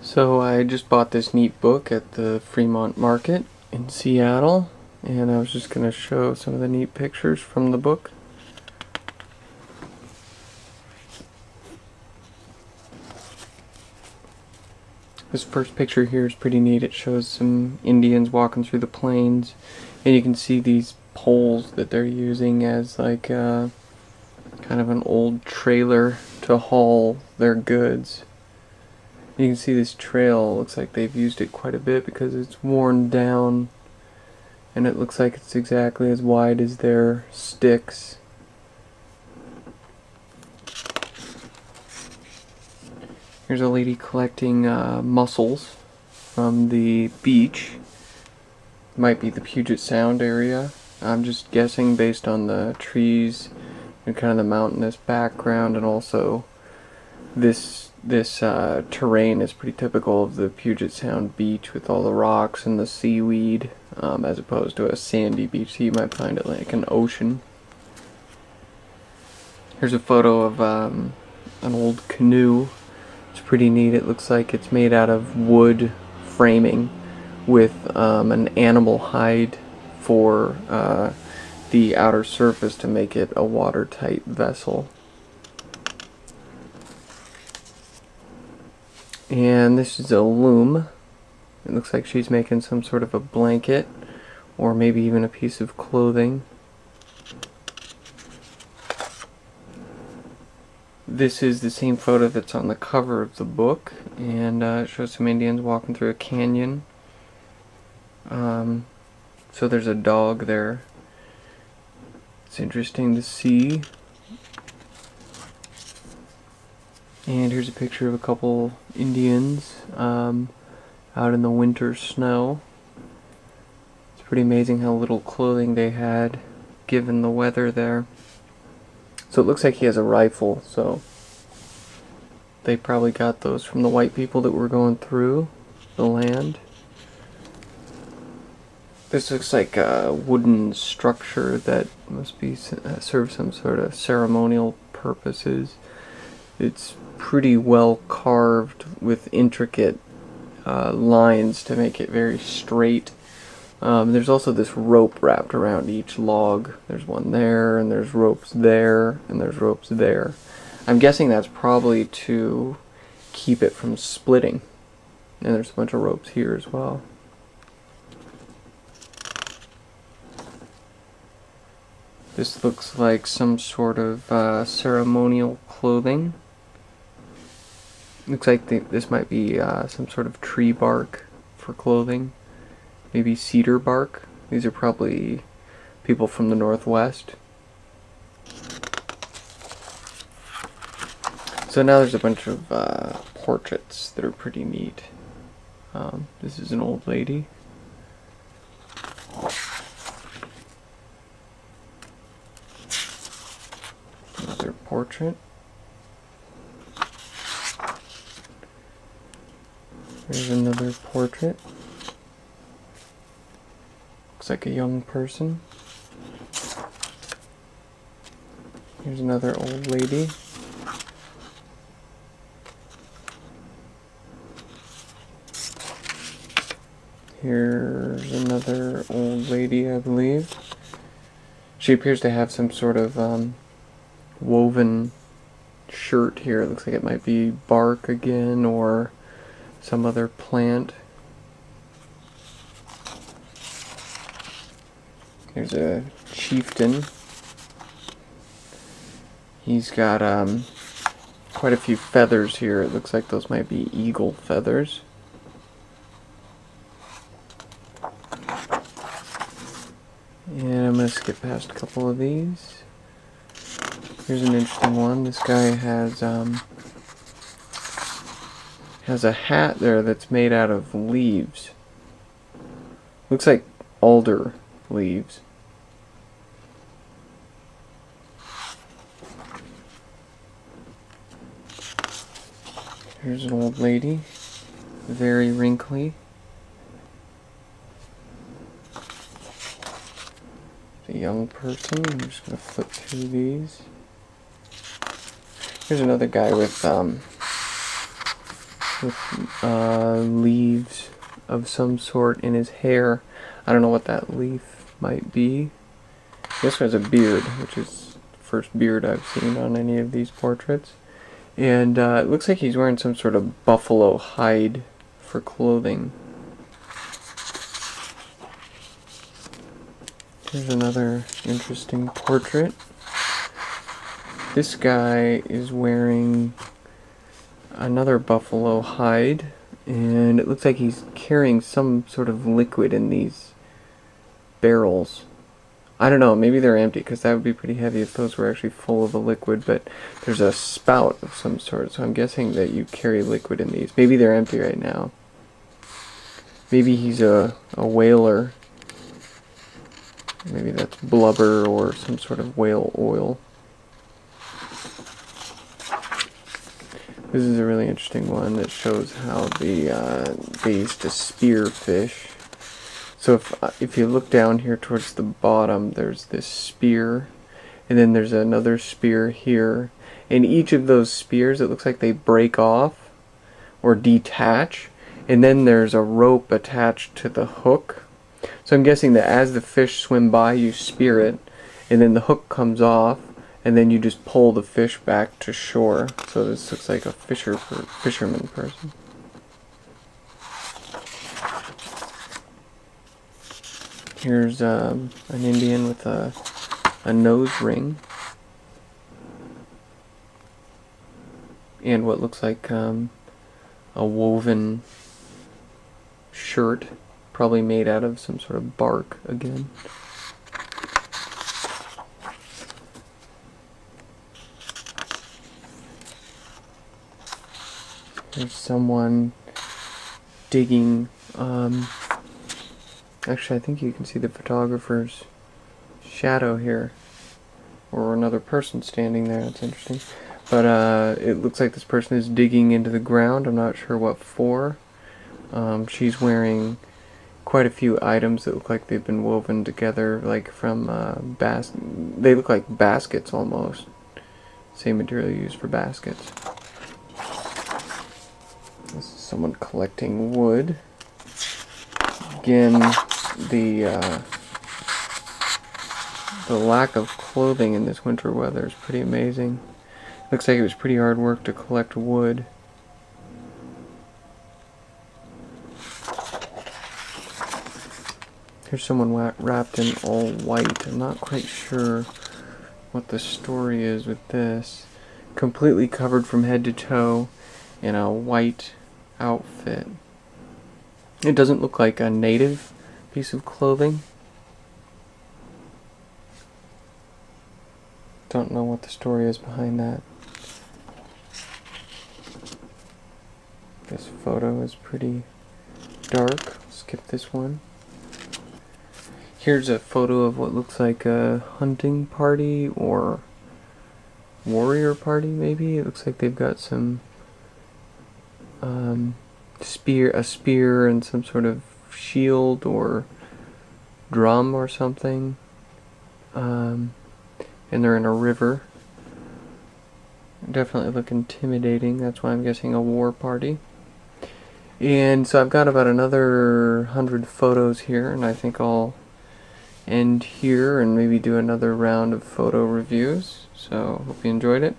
So I just bought this neat book at the Fremont market in Seattle, and I was just going to show some of the neat pictures from the book. This first picture here is pretty neat. It shows some Indians walking through the plains, and you can see these poles that they're using as like kind of an old trailer to haul their goods. You can see this trail, looks like they've used it quite a bit because it's worn down, and it looks like it's exactly as wide as their sticks. Here's a lady collecting mussels from the beach. Might be the Puget Sound area. I'm just guessing based on the trees and kind of the mountainous background, and also this terrain is pretty typical of the Puget Sound beach with all the rocks and the seaweed, as opposed to a sandy beach. So you might find it like an ocean. Here's a photo of an old canoe. It's pretty neat. It looks like it's made out of wood framing with an animal hide for the outer surface to make it a watertight vessel. And this is a loom. It looks like she's making some sort of a blanket, or maybe even a piece of clothing. This is the same photo that's on the cover of the book, and it shows some Indians walking through a canyon. So there's a dog there. It's interesting to see. And here's a picture of a couple Indians out in the winter snow. It's pretty amazing how little clothing they had given the weather there. So it looks like he has a rifle, so they probably got those from the white people that were going through the land. This looks like a wooden structure that must be serve some sort of ceremonial purposes. It's pretty well carved with intricate lines to make it very straight. There's also this rope wrapped around each log. There's one there, and there's ropes there, and there's ropes there. I'm guessing that's probably to keep it from splitting. And there's a bunch of ropes here as well. This looks like some sort of ceremonial clothing. Looks like this might be some sort of tree bark for clothing. Maybe cedar bark. These are probably people from the Northwest. So now there's a bunch of portraits that are pretty neat. This is an old lady. Another portrait. There's another portrait. Looks like a young person. Here's another old lady. Here's another old lady, I believe. She appears to have some sort of woven shirt here. It looks like it might be bark again, or some other plant. There's a chieftain. He's got quite a few feathers here. It looks like those might be eagle feathers. And I'm going to skip past a couple of these. Here's an interesting one. This guy has a hat there that's made out of leaves. Looks like alder leaves. Here's an old lady, very wrinkly. A young person. I'm just going to flip through these. Here's another guy with with leaves of some sort in his hair. I don't know what that leaf might be. This has a beard, which is the first beard I've seen on any of these portraits. And it looks like he's wearing some sort of buffalo hide for clothing. Here's another interesting portrait. This guy is wearing another buffalo hide, and it looks like he's carrying some sort of liquid in these barrels. I don't know, maybe they're empty, because that would be pretty heavy if those were actually full of a liquid, but there's a spout of some sort, so I'm guessing that you carry liquid in these. Maybe they're empty right now. Maybe he's a whaler. Maybe that's blubber or some sort of whale oil. This is a really interesting one that shows how they used to spear fish. So if you look down here towards the bottom, there's this spear, and then there's another spear here. And each of those spears, it looks like they break off or detach, and then there's a rope attached to the hook. So I'm guessing that as the fish swim by, you spear it, and then the hook comes off, and then you just pull the fish back to shore. So this looks like a fisherman person. Here's an Indian with a nose ring and what looks like a woven shirt, probably made out of some sort of bark again. There's someone digging, actually I think you can see the photographer's shadow here, or another person standing there. That's interesting. But it looks like this person is digging into the ground. I'm not sure what for. She's wearing quite a few items that look like they've been woven together, like from they look like baskets almost. Same material used for baskets. This is someone collecting wood. Again, the lack of clothing in this winter weather is pretty amazing. Looks like it was pretty hard work to collect wood. Here's someone wrapped in all white. I'm not quite sure what the story is with this. Completely covered from head to toe in a white outfit. It doesn't look like a native piece of clothing. Don't know what the story is behind that. This photo is pretty dark. Skip this one. Here's a photo of what looks like a hunting party or warrior party, maybe. It looks like they've got some a spear and some sort of shield or drum or something. And they're in a river. Definitely look intimidating. That's why I'm guessing a war party. And so I've got about another 100 photos here, and I think I'll end here and maybe do another round of photo reviews. So hope you enjoyed it.